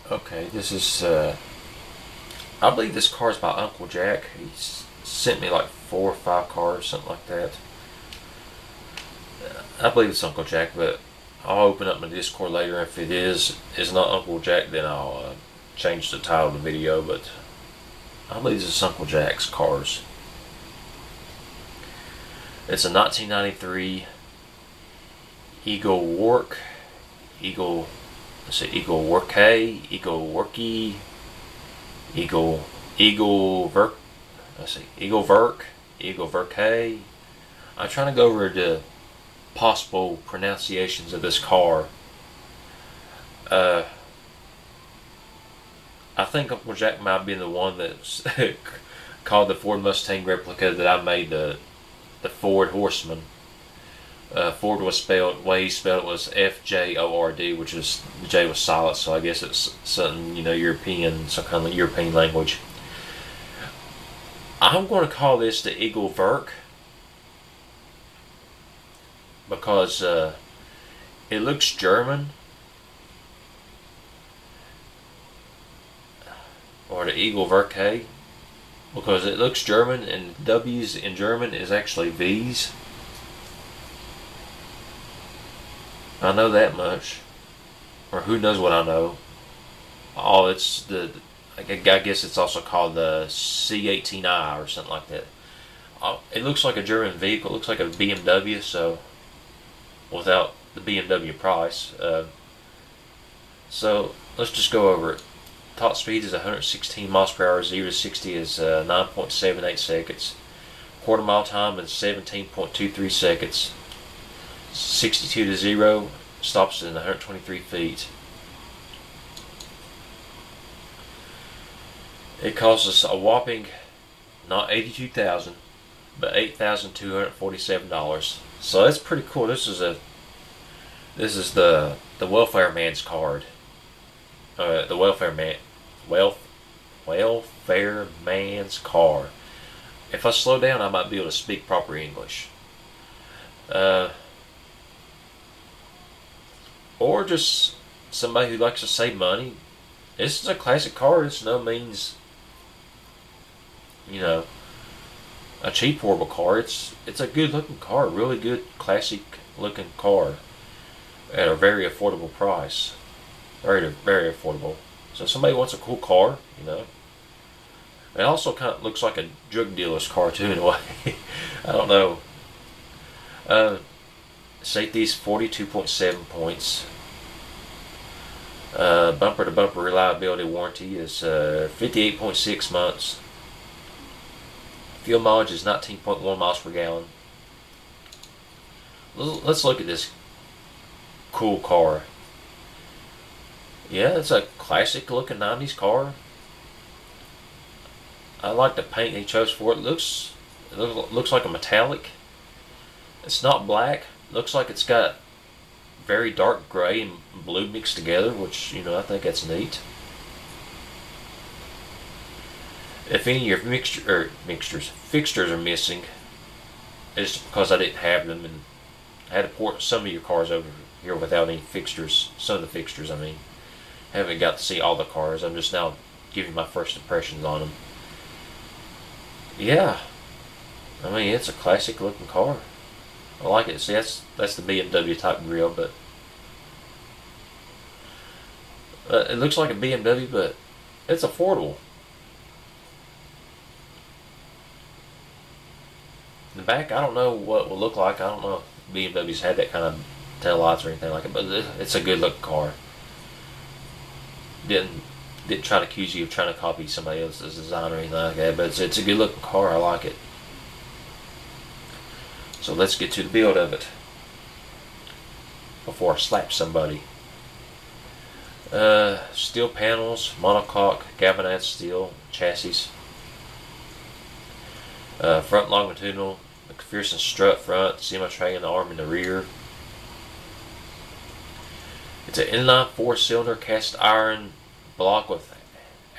Okay, this is, I believe this car is by Uncle Jack. He's sent me like 4 or 5 cars, something like that. I believe it's Uncle Jack, but I'll open up my Discord later. If it is not Uncle Jack, then I'll change the title of the video, but I believe this is Uncle Jack's cars. It's a 1993 Eaglewerke, Eaglewerke. I'm trying to go over the possible pronunciations of this car. I think Uncle Jack might have been the one that's called the Ford Mustang replica that I made the Ford Horseman. Ford was spelled, the way he spelled it was Fjord, which is, the J was silent, so I guess it's something, European, some kind of European language. I'm going to call this the Eaglewerke because it looks German, or the Eaglewerke, because it looks German, and W's in German is actually V's. I know that much, or who knows what I know. Oh, it's I guess it's also called the C18i or something like that. It looks like a German vehicle. It looks like a BMW, so without the BMW price. So let's just go over it. Top speed is 116 miles per hour. 0 to 60 is 9.78 seconds. Quarter mile time is 17.23 seconds. 62 to 0 stops in 123 feet. It costs us a whopping, not $82,000, but $8,247. So that's pretty cool. This is the welfare man's card. The welfare man's car. If I slow down, I might be able to speak proper English. Or just somebody who likes to save money. This is a classic car. It's no means, a cheap, horrible car. It's a good looking car, really good classic looking car at a very affordable price. Very, very affordable. So if somebody wants a cool car, It also kind of looks like a drug dealer's car too, in a way. I don't know. Safety is 42.7 points. Bumper to bumper reliability warranty is 58.6 months. Fuel mileage is 19.1 miles per gallon. Let's look at this cool car. Yeah, it's a classic looking 90s car. I like the paint they chose for it. It looks like a metallic. It's not black. Looks like it's got very dark gray and blue mixed together, which, I think that's neat. If any of your fixtures are missing, it's because I didn't have them, and I had to port some of your cars over here without any fixtures. Some of the fixtures, I mean. Haven't got to see all the cars. I'm just now giving my first impressions on them. Yeah, I mean, it's a classic looking car. I like it. See, that's the BMW type grille, but it looks like a BMW, but it's affordable. In the back, I don't know what it will look like. I don't know if BMW's had that kind of tail lights or anything like it, but it's a good looking car. Didn't try to accuse you of trying to copy somebody else's design or anything like that, but it's a good looking car. I like it. So let's get to the build of it before I slap somebody. Steel panels, monocoque, galvanized steel chassis. Front longitudinal, McPherson strut front, semi-trailing arm in the rear. It's an inline 4-cylinder cast iron block with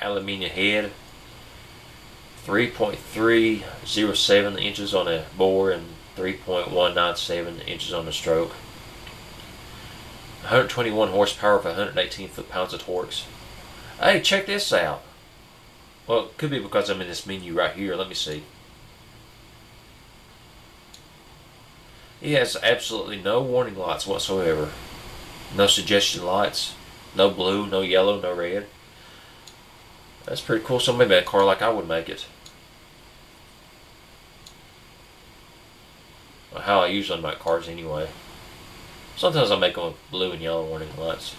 aluminium head. 3.307 inches on the bore and 3.197 inches on the stroke. 121 horsepower for 118 foot-pounds of torque. Hey, check this out. Well, it could be because I'm in this menu right here. Let me see. He has absolutely no warning lights whatsoever. No suggestion lights. No blue, no yellow, no red. That's pretty cool. So maybe a car like I would make it. Well, how I usually make cars anyway. Sometimes I make them with blue and yellow warning lights.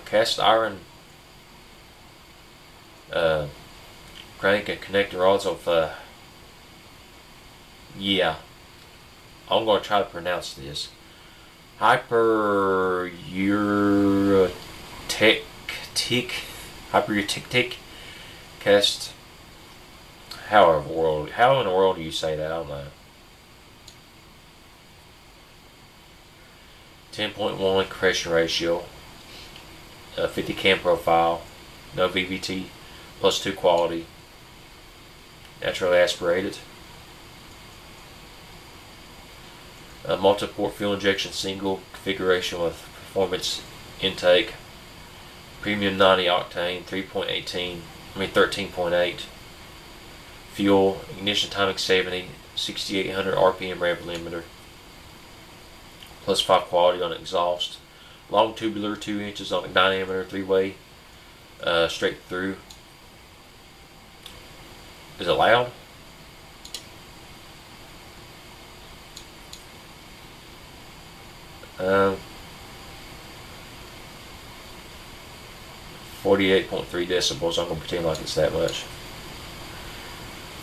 Cast iron crank and connector rods of yeah, I'm going to try to pronounce this. Hyperurtic cast. How in the world do you say that? I don't know. 10.1 compression ratio. 50 cam profile. No VVT. +2 quality. Naturally aspirated. Multi-port fuel injection single configuration with performance intake. Premium 90 octane 13.8 fuel. Ignition timing 70. 6800 RPM rev limiter. +5 quality on exhaust. Long tubular 2 inches on a diameter 3-way straight through. Is it loud? Um, 48.3 decibels. I'm going to pretend like it's that much.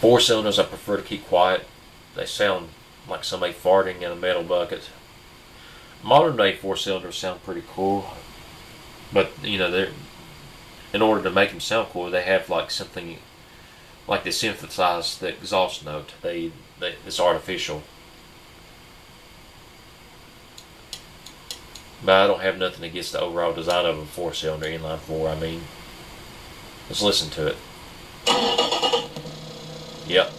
4 cylinders I prefer to keep quiet. They sound like somebody farting in a metal bucket. Modern day 4 cylinders sound pretty cool, but you know, they're, in order to make them sound cool, they have like something like they synthesize the exhaust note. It's artificial. But I don't have nothing against the overall design of a 4-cylinder inline 4. I mean, let's listen to it. Yep.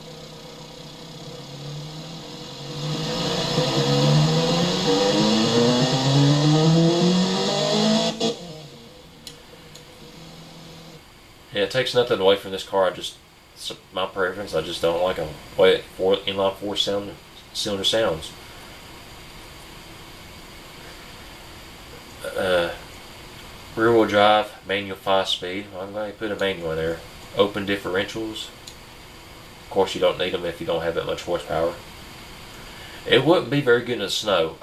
Yeah, it takes nothing away from this car. It's my preference. I just don't like a way inline 4-cylinder sounds. Rear wheel drive, manual 5-speed. I'm going to put a manual in there. Open differentials. Of course, you don't need them if you don't have that much horsepower. It wouldn't be very good in the snow.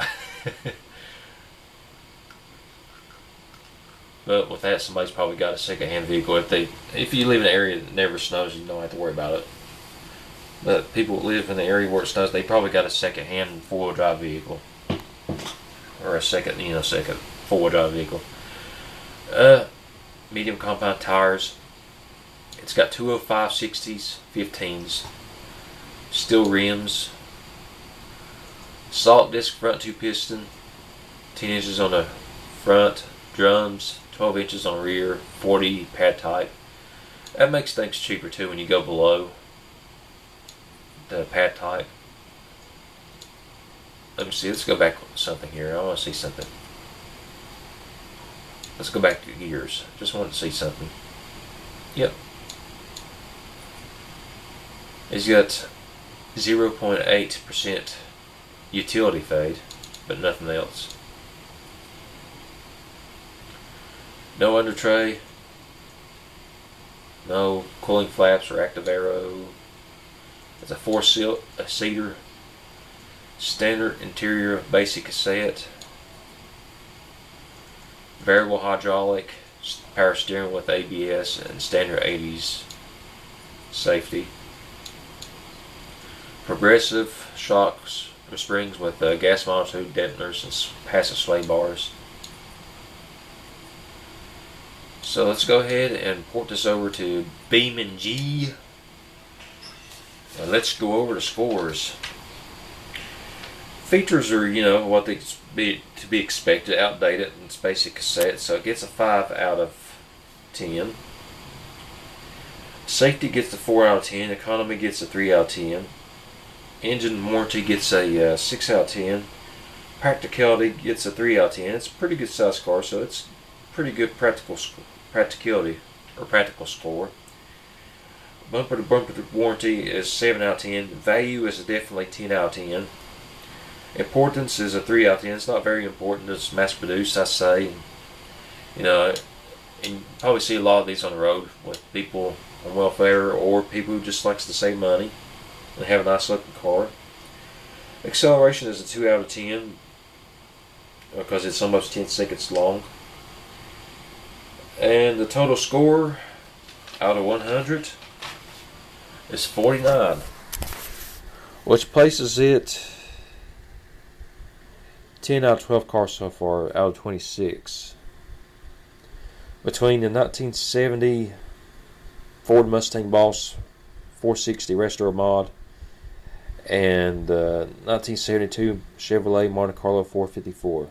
But with that, somebody's probably got a second-hand vehicle. If you live in an area that never snows, you don't have to worry about it. But people that live in the area where it snows, they probably got a second-hand 4-wheel drive vehicle, or a second 4-wheel drive vehicle. Medium compound tires. It's got 205 60s, 15s, steel rims, salt disc front 2-piston, 10 inches on the front, drums, 12 inches on rear, 40 pad type. That makes things cheaper too when you go below the pad type. Let me see, let's go back to something here. I want to see something. Let's go back to gears. Just want to see something. Yep. It's got 0.8% utility fade, but nothing else. No under tray. No cooling flaps or active aero. It's a 4-seater. Standard interior basic cassette. Variable hydraulic. Power steering with ABS and standard 80s safety. Progressive shocks or springs with gas monotube dampeners and passive sway bars. So let's go ahead and port this over to BeamNG. And let's go over the scores. Features are, what they to be expected, outdated, and it's basic cassette, so it gets a 5 out of 10. Safety gets a 4 out of 10. Economy gets a 3 out of 10. Engine warranty gets a 6 out of 10. Practicality gets a 3 out of 10. It's a pretty good size car, so it's pretty good practicality or practical score. Bumper to bumper warranty is 7 out of 10. Value is definitely 10 out of 10. Importance is a 3 out of 10. It's not very important. It's mass produced, I say. You know, and you probably see a lot of these on the road with people on welfare or people who just likes to save money and have a nice looking car. Acceleration is a 2 out of 10 because it's almost 10 seconds long. And the total score out of 100 is 49, which places it 10 out of 12 cars so far out of 26. Between the 1970 Ford Mustang Boss 460 Restore Mod and the 1972 Chevrolet Monte Carlo 454.